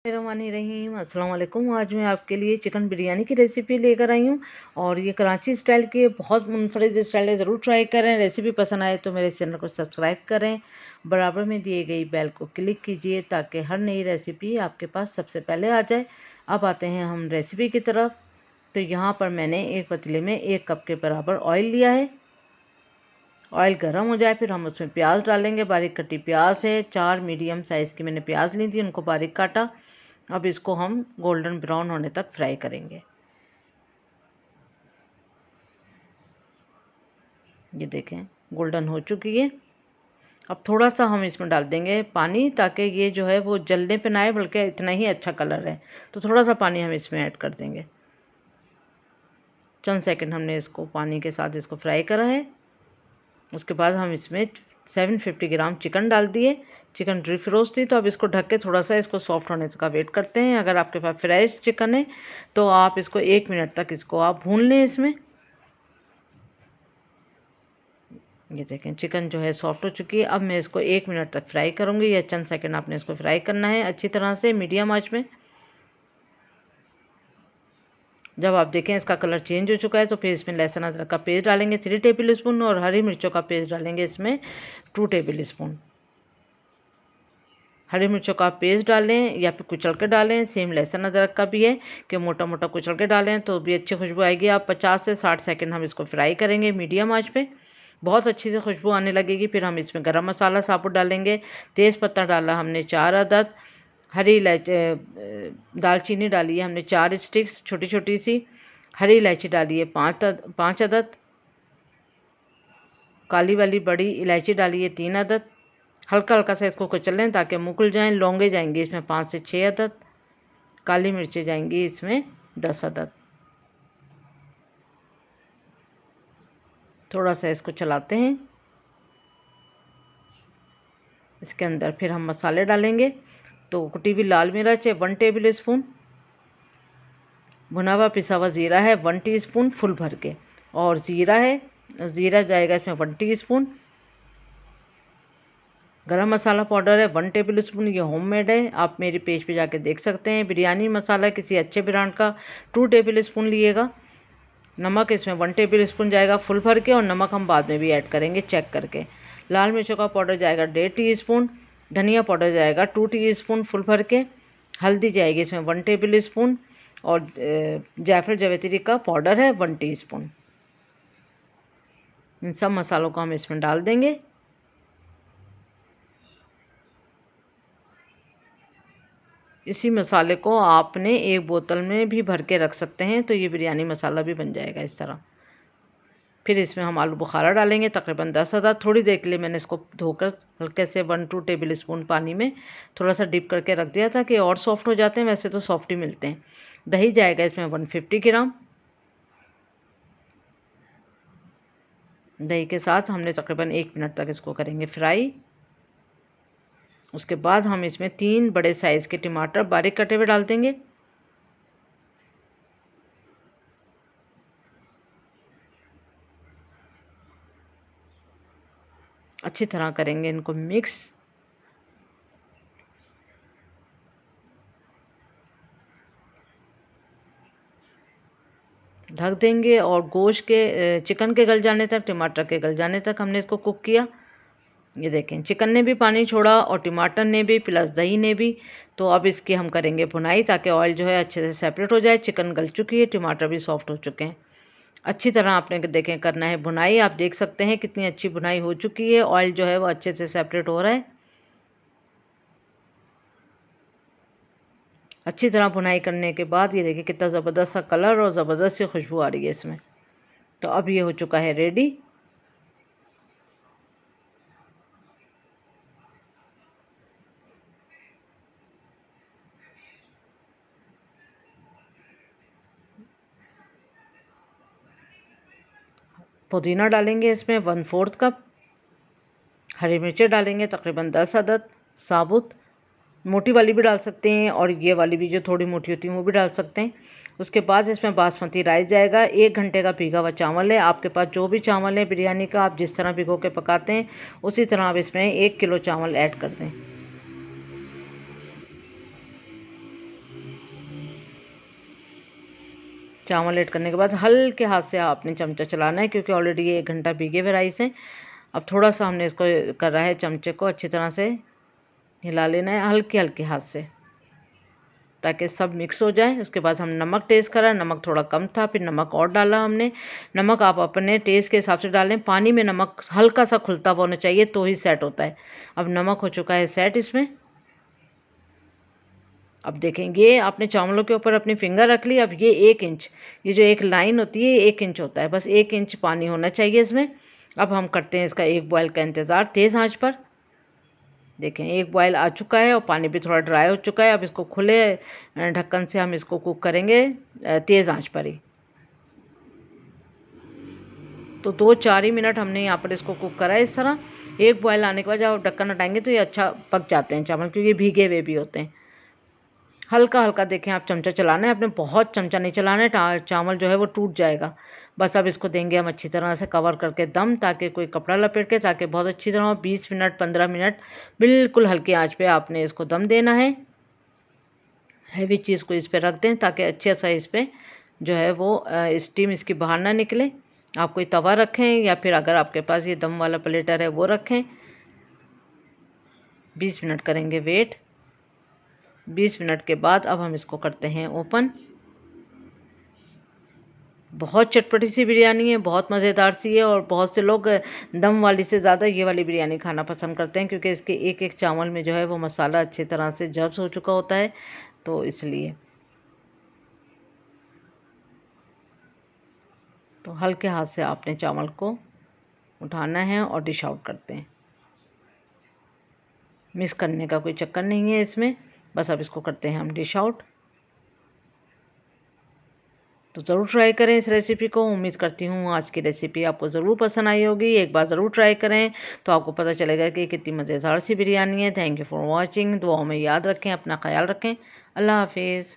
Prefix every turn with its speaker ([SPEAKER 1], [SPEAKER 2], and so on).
[SPEAKER 1] रहीम अस्सलाम वालेकुम। आज मैं आपके लिए चिकन बिरयानी की रेसिपी लेकर आई हूँ और ये कराची स्टाइल की बहुत मुनफरिद स्टाइल है। ज़रूर ट्राई करें। रेसिपी पसंद आए तो मेरे चैनल को सब्सक्राइब करें, बराबर में दिए गई बेल को क्लिक कीजिए ताकि हर नई रेसिपी आपके पास सबसे पहले आ जाए। अब आते हैं हम रेसिपी की तरफ। तो यहाँ पर मैंने एक पतीले में 1 कप के बराबर ऑयल लिया है। ऑयल गर्म हो जाए फिर हम उसमें प्याज डालेंगे। बारीक कटी प्याज है, 4 मीडियम साइज़ की मैंने प्याज ली थी, उनको बारीक काटा। अब इसको हम गोल्डन ब्राउन होने तक फ्राई करेंगे। ये देखें गोल्डन हो चुकी है। अब थोड़ा सा हम इसमें डाल देंगे पानी, ताकि ये जो है वो जलने पे ना आए, बल्कि इतना ही अच्छा कलर है। तो थोड़ा सा पानी हम इसमें ऐड कर देंगे। चंद सेकंड हमने इसको पानी के साथ इसको फ्राई करा है। उसके बाद हम इसमें 750 ग्राम चिकन डाल दिए। चिकन ड्री रोस्ट थी, तो अब इसको ढक के थोड़ा सा इसको सॉफ्ट होने का वेट करते हैं। अगर आपके पास फ्रेश चिकन है तो आप इसको 1 मिनट तक इसको आप भून लें इसमें। ये देखें चिकन जो है सॉफ्ट हो चुकी है। अब मैं इसको 1 मिनट तक फ्राई करूँगी, या चंद सेकंड आपने इसको फ्राई करना है अच्छी तरह से मीडियम आंच में। जब आप देखें इसका कलर चेंज हो चुका है तो फिर इसमें लहसुन अदरक का पेस्ट डालेंगे 3 टेबल स्पून, और हरी मिर्चों का पेस्ट डालेंगे इसमें 2 टेबल स्पून। हरी मिर्चों का पेस्ट डालें या फिर कुचल के डालें। सेम लहसुन अदरक का भी है कि मोटा मोटा कुचल के डालें तो भी अच्छी खुशबू आएगी। आप 50 से 60 सेकंड हम इसको फ्राई करेंगे मीडियम आंच पे। बहुत अच्छी से खुशबू आने लगेगी। फिर हम इसमें गरम मसाला साबुत डालेंगे। तेज़ पत्ता डाला हमने 4 अदद। हरी इलायची दालचीनी डाली है हमने 4 स्टिक्स छोटी छोटी सी। हरी इलायची डाली है 5 अदद। काली वाली बड़ी इलायची डाली है 3 अदद। हल्का हल्का सा इसको कुचल लें ताकि मुकुल जाएं। लौंगे जाएंगी इसमें 5 से 6 अदद। काली मिर्चें जाएंगी इसमें 10 अदद। थोड़ा सा इसको चलाते हैं। इसके अंदर फिर हम मसाले डालेंगे। तो कुटी हुई लाल मिर्च है 1 टेबल स्पून। भुना हुआ पिसा हुआ ज़ीरा है 1 टीस्पून फुल भर के, और ज़ीरा जाएगा इसमें 1 टीस्पून। गरम मसाला पाउडर है 1 टेबल स्पून, ये होममेड है, आप मेरे पेज पे जाके देख सकते हैं। बिरयानी मसाला किसी अच्छे ब्रांड का 2 टेबल स्पून लिएगा। नमक इसमें 1 टेबल स्पून जाएगा फुल भर के, और नमक हम बाद में भी ऐड करेंगे चेक करके। लाल मिर्चों का पाउडर जाएगा 1.5 टीस्पून। धनिया पाउडर जाएगा 2 टीस्पून फुल भर के। हल्दी जाएगी इसमें 1 टेबल स्पून, और जायफल जावित्री का पाउडर है 1 टीस्पून। इन सब मसालों को हम इसमें डाल देंगे। इसी मसाले को आपने एक बोतल में भी भर के रख सकते हैं, तो ये बिरयानी मसाला भी बन जाएगा इस तरह। फिर इसमें हम आलू बुखारा डालेंगे तकरीबन 10 अदद। थोड़ी देर के लिए मैंने इसको धोकर हल्के से 1-2 टेबल स्पून पानी में थोड़ा सा डिप करके रख दिया था कि और सॉफ्ट हो जाते हैं, वैसे तो सॉफ्ट ही मिलते हैं। दही जाएगा इसमें 150 ग्राम। दही के साथ हमने तकरीबन 1 मिनट तक इसको करेंगे फ्राई। उसके बाद हम इसमें 3 बड़े साइज़ के टमाटर बारीक कटे हुए डाल देंगे। अच्छी तरह करेंगे इनको मिक्स। ढक देंगे और गोश्त के चिकन के गल जाने तक, टमाटर के गल जाने तक हमने इसको कुक किया। ये देखें चिकन ने भी पानी छोड़ा और टमाटर ने भी प्लस दही ने भी। तो अब इसकी हम करेंगे भुनाई ताकि ऑयल जो है अच्छे से सेपरेट हो जाए। चिकन गल चुकी है, टमाटर भी सॉफ्ट हो चुके हैं। अच्छी तरह आपने देखें करना है भुनाई। आप देख सकते हैं कितनी अच्छी भुनाई हो चुकी है। ऑयल जो है वो अच्छे से सेपरेट हो रहा है। अच्छी तरह भुनाई करने के बाद ये देखिए कितना ज़बरदस्त सा कलर और ज़बरदस्त सी खुशबू आ रही है इसमें। तो अब ये हो चुका है रेडी। पुदीना डालेंगे इसमें 1/4 कप। हरी मिर्चें डालेंगे तकरीबन 10 अदद साबुत। मोटी वाली भी डाल सकते हैं, और ये वाली भी जो थोड़ी मोटी होती है वो भी डाल सकते हैं। उसके बाद इसमें बासमती राइस जाएगा। 1 घंटे का भीगा हुआ चावल है। आपके पास जो भी चावल है बिरयानी का, आप जिस तरह भिगो के पकाते हैं उसी तरह आप इसमें 1 किलो चावल ऐड कर दें। चावल ऐड करने के बाद हल्के हाथ से आपने चमचा चलाना है, क्योंकि ऑलरेडी ये 1 घंटा भीगे हुए राइस हैं। अब थोड़ा सा हमने इसको कर रहा है, चमचे को अच्छी तरह से हिला लेना है हल्के हल्के हाथ से, ताकि सब मिक्स हो जाए। उसके बाद हम नमक टेस्ट करा, नमक थोड़ा कम था, फिर नमक और डाला हमने। नमक आप अपने टेस्ट के हिसाब से डालें। पानी में नमक हल्का सा खुलता हुआ होना चाहिए तो ही सेट होता है। अब नमक हो चुका है सेट इसमें। अब देखेंगे आपने चावलों के ऊपर अपनी फिंगर रख ली। अब ये 1 इंच, ये जो एक लाइन होती है 1 इंच होता है, बस 1 इंच पानी होना चाहिए इसमें। अब हम करते हैं इसका 1 बॉयल का इंतज़ार तेज़ आंच पर। देखें 1 बॉयल आ चुका है और पानी भी थोड़ा ड्राई हो चुका है। अब इसको खुले ढक्कन से हम इसको कुक करेंगे तेज़ आंच पर ही। तो 2-4 ही मिनट हमने यहाँ पर इसको कुक करा है इस तरह। 1 बॉयल आने के बाद जब आप ढक्कन हटाएंगे तो ये अच्छा पक जाते हैं चावल, क्योंकि भीगे हुए भी होते हैं। हल्का हल्का देखें आप चमचा चलाना है, आपने बहुत चमचा नहीं चलाना है, चावल जो है वो टूट जाएगा। बस अब इसको देंगे हम अच्छी तरह से कवर करके दम, ताकि कोई कपड़ा लपेट के, ताकि बहुत अच्छी तरह 20 मिनट 15 मिनट बिल्कुल हल्की आंच पे आपने इसको दम देना है। हैवी चीज़ को इस पर रख दें ताकि अच्छे सा इस पर जो है वो स्टीम इसकी बाहर ना निकले। आप कोई तवा रखें या फिर अगर आपके पास ये दम वाला प्लेटर है वो रखें। 20 मिनट करेंगे वेट। 20 मिनट के बाद अब हम इसको करते हैं ओपन। बहुत चटपटी सी बिरयानी है, बहुत मज़ेदार सी है, और बहुत से लोग दम वाली से ज़्यादा ये वाली बिरयानी खाना पसंद करते हैं, क्योंकि इसके एक एक चावल में जो है वो मसाला अच्छी तरह से जब्स हो चुका होता है, तो इसलिए। तो हल्के हाथ से आपने चावल को उठाना है और डिश आउट करते हैं। मिक्स करने का कोई चक्कर नहीं है इसमें, बस अब इसको करते हैं हम डिश आउट। तो ज़रूर ट्राई करें इस रेसिपी को। उम्मीद करती हूँ आज की रेसिपी आपको ज़रूर पसंद आई होगी। एक बार ज़रूर ट्राई करें तो आपको पता चलेगा कि कितनी मज़ेदार सी बिरयानी है। Thank you for watching. दुआओं में याद रखें, अपना ख्याल रखें। अल्लाह हाफिज़।